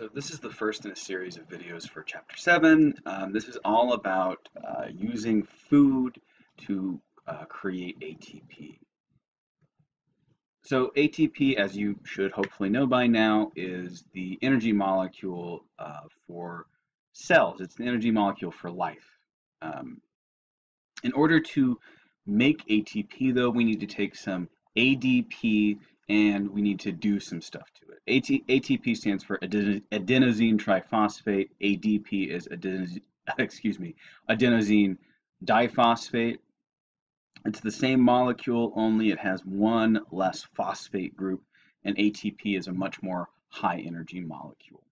So this is the first in a series of videos for Chapter 7. This is all about using food to create ATP. So ATP, as you should hopefully know by now, is the energy molecule for cells. It's the energy molecule for life. In order to make ATP, though, we need to take some ADP and we need to do some stuff to it. ATP stands for adenosine triphosphate. ADP is adenosine diphosphate. It's the same molecule, only it has one less phosphate group, and ATP is a much more high energy molecule.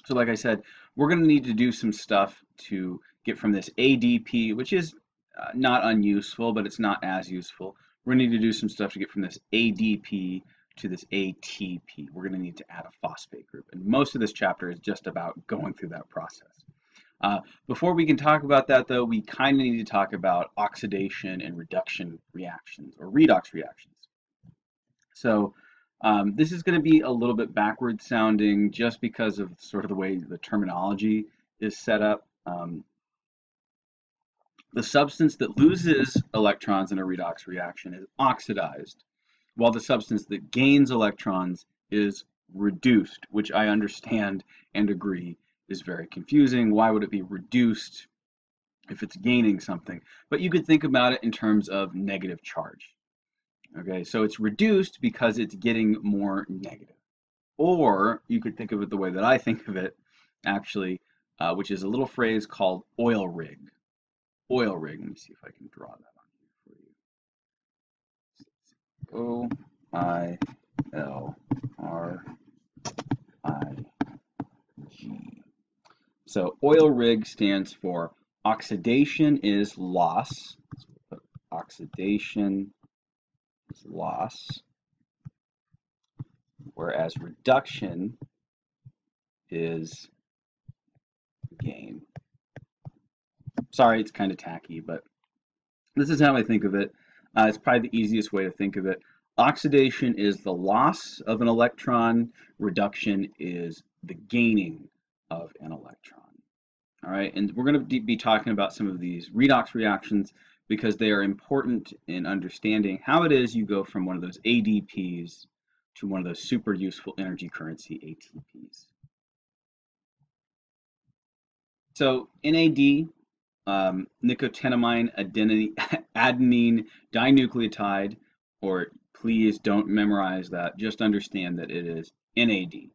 So like I said, we're going to need to do some stuff to get from this ADP, which is not unuseful, but it's not as useful. We're going to need to do some stuff to get from this ADP to this ATP. We're going to need to add a phosphate group, and most of this chapter is just about going through that process. Before we can talk about that, though, we kind of need to talk about oxidation and reduction reactions, or redox reactions. So this is going to be a little bit backwards sounding just because of sort of the way the terminology is set up. The substance that loses electrons in a redox reaction is oxidized, while the substance that gains electrons is reduced, which I understand and agree is very confusing. Why would it be reduced if it's gaining something? But you could think about it in terms of negative charge. Okay, so it's reduced because it's getting more negative. Or you could think of it the way that I think of it, actually, which is a little phrase called oil rig. Oil rig. Let me see if I can draw that on here for you. O-I-L-R-I-G. So oil rig stands for oxidation is loss. So oxidation is loss, whereas reduction is gain. Sorry, it's kind of tacky, but this is how I think of it. It's probably the easiest way to think of it. Oxidation is the loss of an electron. Reduction is the gaining of an electron. All right, and we're going to be talking about some of these redox reactions because they are important in understanding how it is you go from one of those ADPs to one of those super useful energy currency ATPs. So NAD, nicotinamide adenine dinucleotide, or please don't memorize that, just understand that it is NAD.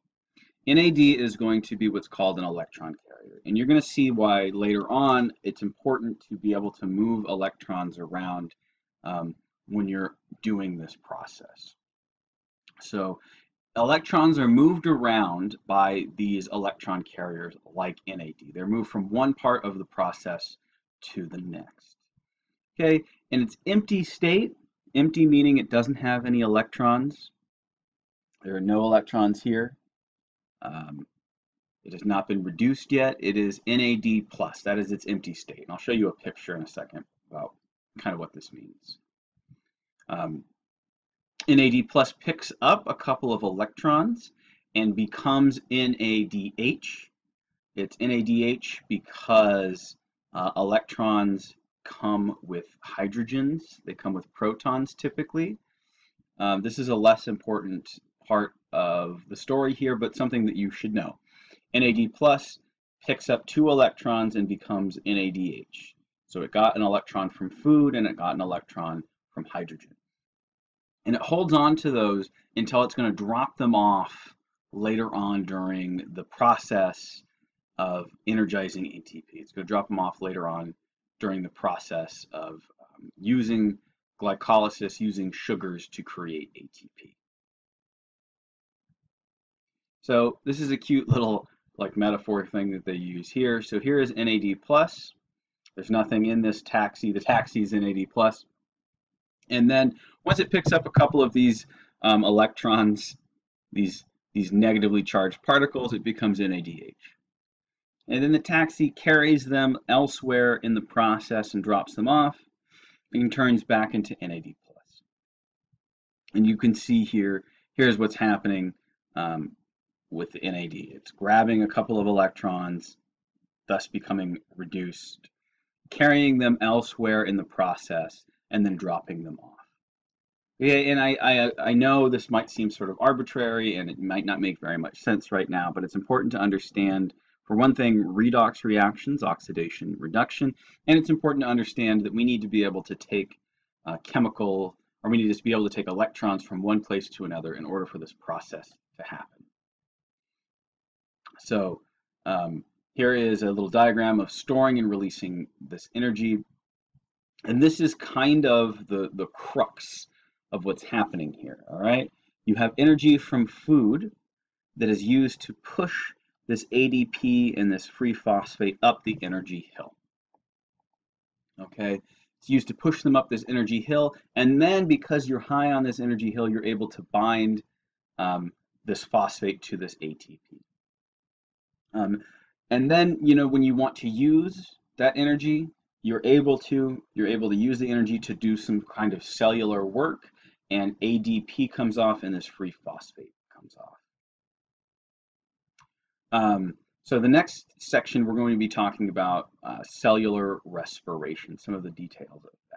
NAD is going to be what's called an electron carrier, and you're going to see why later on it's important to be able to move electrons around when you're doing this process. So electrons are moved around by these electron carriers like NAD. They're moved from one part of the process to the next. Okay, in its empty state, empty meaning it doesn't have any electrons. There are no electrons here. It has not been reduced yet. It is NAD+. That is its empty state. And I'll show you a picture in a second about kind of what this means. NAD+ picks up a couple of electrons and becomes NADH. It's NADH because electrons come with hydrogens. They come with protons typically. This is a less important part of the story here, but something that you should know. NAD+ picks up 2 electrons and becomes NADH. So it got an electron from food and it got an electron from hydrogen. And it holds on to those until it's going to drop them off later on during the process of energizing ATP. It's going to drop them off later on during the process of using glycolysis, using sugars to create ATP. So this is a cute little like metaphor thing that they use here. So here is NAD+. There's nothing in this taxi. The taxi is NAD+. And then once it picks up a couple of these electrons, these negatively charged particles, it becomes NADH. And then the taxi carries them elsewhere in the process and drops them off and turns back into NAD+. And you can see here, here's what's happening. with the NAD. It's grabbing a couple of electrons, thus becoming reduced, carrying them elsewhere in the process, and then dropping them off. Yeah, and I know this might seem sort of arbitrary and it might not make very much sense right now, but it's important to understand, for one thing, redox reactions, oxidation, reduction, and it's important to understand that we need to be able to take we need to be able to take electrons from one place to another in order for this process to happen. So here is a little diagram of storing and releasing this energy. And this is kind of the crux of what's happening here, all right? You have energy from food that is used to push this ADP and this free phosphate up the energy hill, okay? It's used to push them up this energy hill, and then because you're high on this energy hill, you're able to bind this phosphate to this ATP. And then, you know, when you want to use that energy, you're able to use the energy to do some kind of cellular work, and ADP comes off and this free phosphate comes off. So the next section we're going to be talking about cellular respiration, some of the details of it.